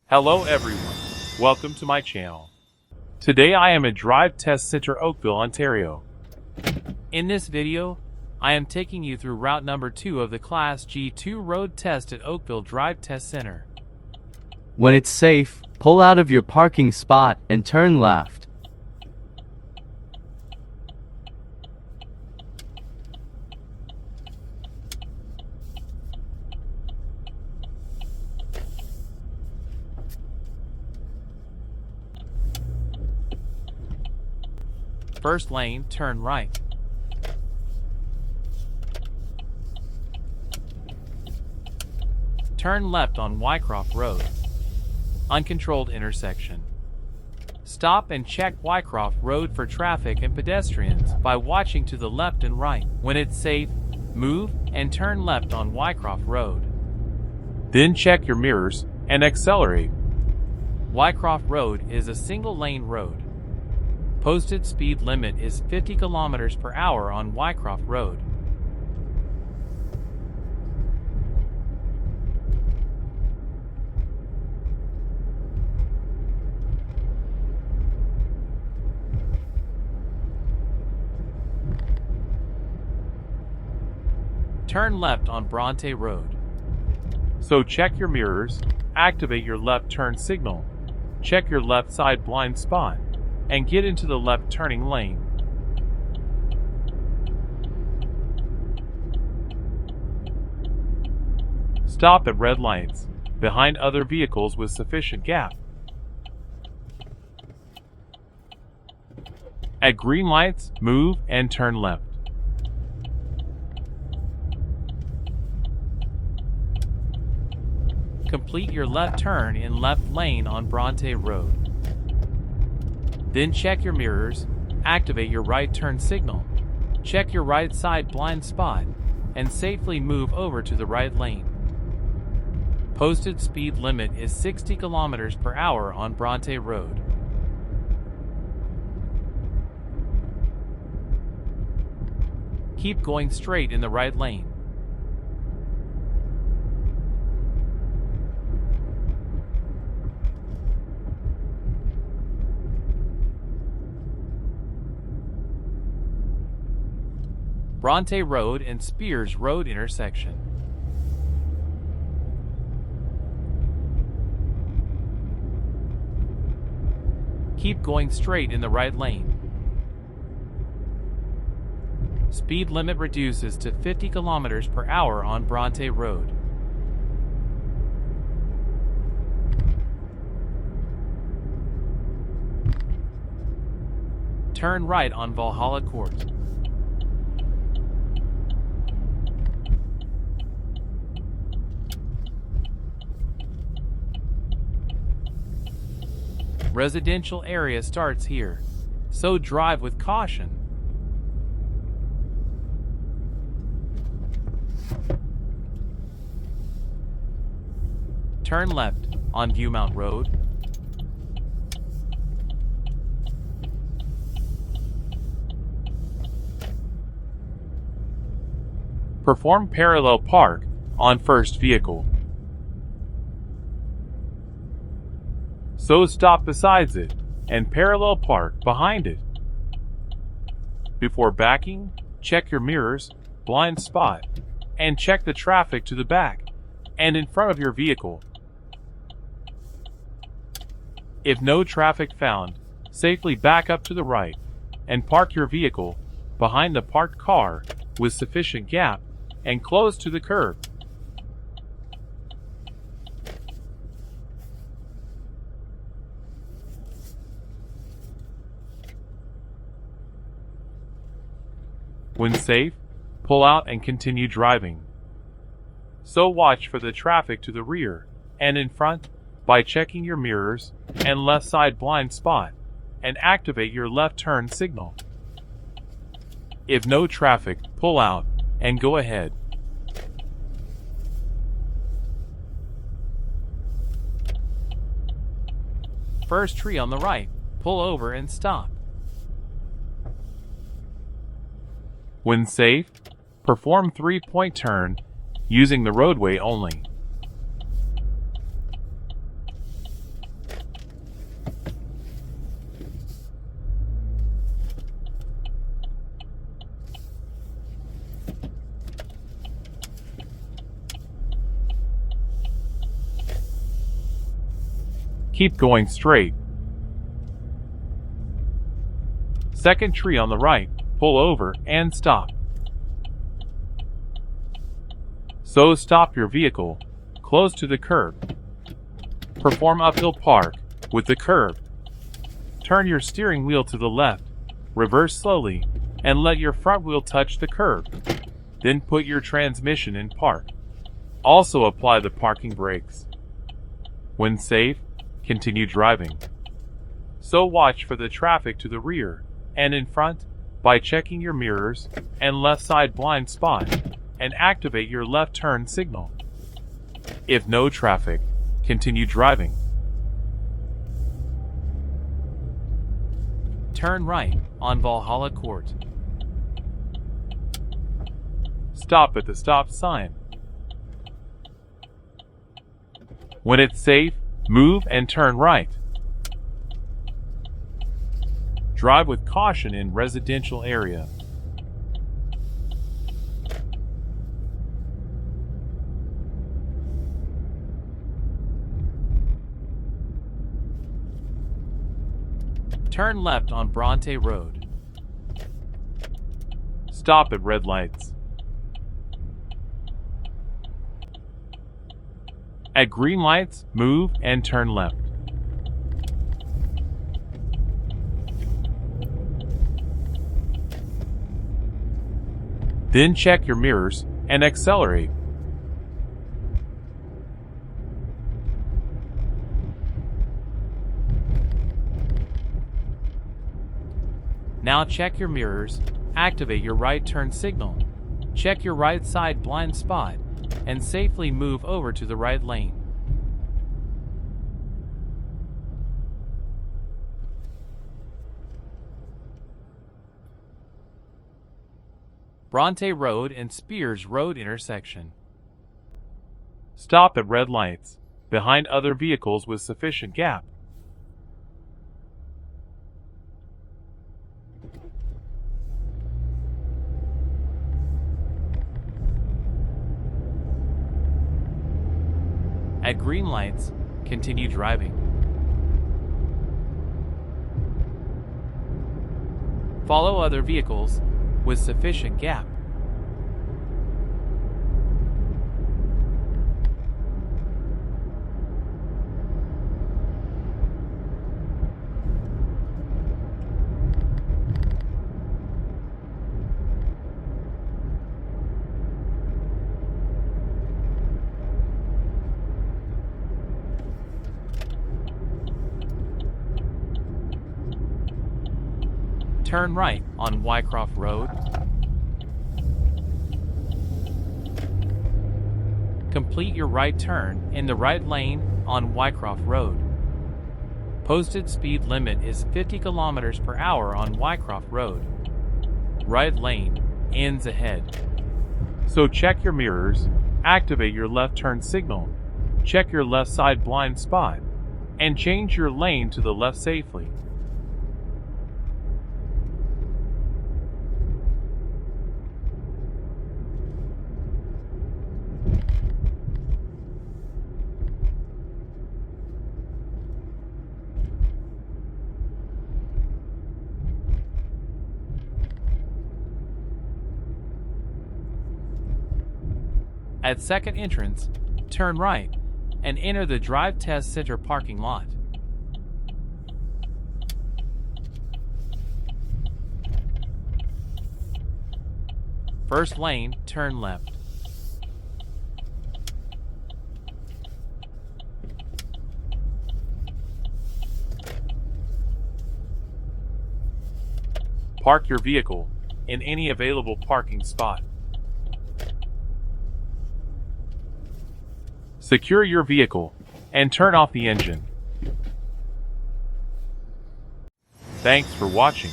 Hello everyone, welcome to my channel. Today I am at Drive Test Center, Oakville, Ontario. In this video, I am taking you through route number 2 of the Class G2 road test at Oakville Drive Test Center. When it's safe, pull out of your parking spot and turn left. First lane, turn right. Turn left on Wycroft Road. Uncontrolled intersection. Stop and check Wycroft Road for traffic and pedestrians by watching to the left and right. When it's safe, move and turn left on Wycroft Road. Then check your mirrors and accelerate. Wycroft Road is a single-lane road. Posted speed limit is 50 km per hour on Wycroft Road. Turn left on Bronte Road. So check your mirrors, activate your left turn signal, check your left side blind spot, and get into the left turning lane. Stop at red lights, behind other vehicles with sufficient gap. At green lights, move and turn left. Complete your left turn in left lane on Bronte Road. Then check your mirrors, activate your right turn signal, check your right side blind spot, and safely move over to the right lane. Posted speed limit is 60 km per hour on Bronte Road. Keep going straight in the right lane. Bronte Road and Spears Road intersection. Keep going straight in the right lane. Speed limit reduces to 50 km per hour on Bronte Road. Turn right on Valhalla Court. Residential area starts here, so drive with caution. Turn left on Viewmount Road. Perform parallel park on first vehicle. So stop beside it and parallel park behind it. Before backing, check your mirrors, blind spot, and check the traffic to the back and in front of your vehicle. If no traffic found, safely back up to the right and park your vehicle behind the parked car with sufficient gap and close to the curb. When safe, pull out and continue driving. So watch for the traffic to the rear and in front by checking your mirrors and left side blind spot and activate your left turn signal. If no traffic, pull out and go ahead. First tree on the right, pull over and stop. When safe, perform 3-point turn using the roadway only. Keep going straight. Second tree on the right, pull over and stop. So stop your vehicle close to the curb. Perform uphill park with the curb. Turn your steering wheel to the left, reverse slowly, and let your front wheel touch the curb. Then put your transmission in park. Also apply the parking brakes. When safe, continue driving. So watch for the traffic to the rear and in front by checking your mirrors and left side blind spot and activate your left turn signal. If no traffic, continue driving. Turn right on Valhalla Court. Stop at the stop sign. When it's safe, move and turn right. Drive with caution in residential area. Turn left on Bronte Road. Stop at red lights. At green lights, move and turn left. Then check your mirrors and accelerate. Now check your mirrors, activate your right turn signal, check your right side blind spot, and safely move over to the right lane. Bronte Road and Spears Road intersection. Stop at red lights, behind other vehicles with sufficient gap. At green lights, continue driving. Follow other vehicles with sufficient gap. Turn right on Wycroft Road. Complete your right turn in the right lane on Wycroft Road. Posted speed limit is 50 kilometers per hour on Wycroft Road. Right lane ends ahead. So check your mirrors, activate your left turn signal, check your left side blind spot, and change your lane to the left safely. At second entrance, turn right and enter the Drive Test Center parking lot. First lane, turn left. Park your vehicle in any available parking spot. Secure your vehicle and turn off the engine. Thanks for watching.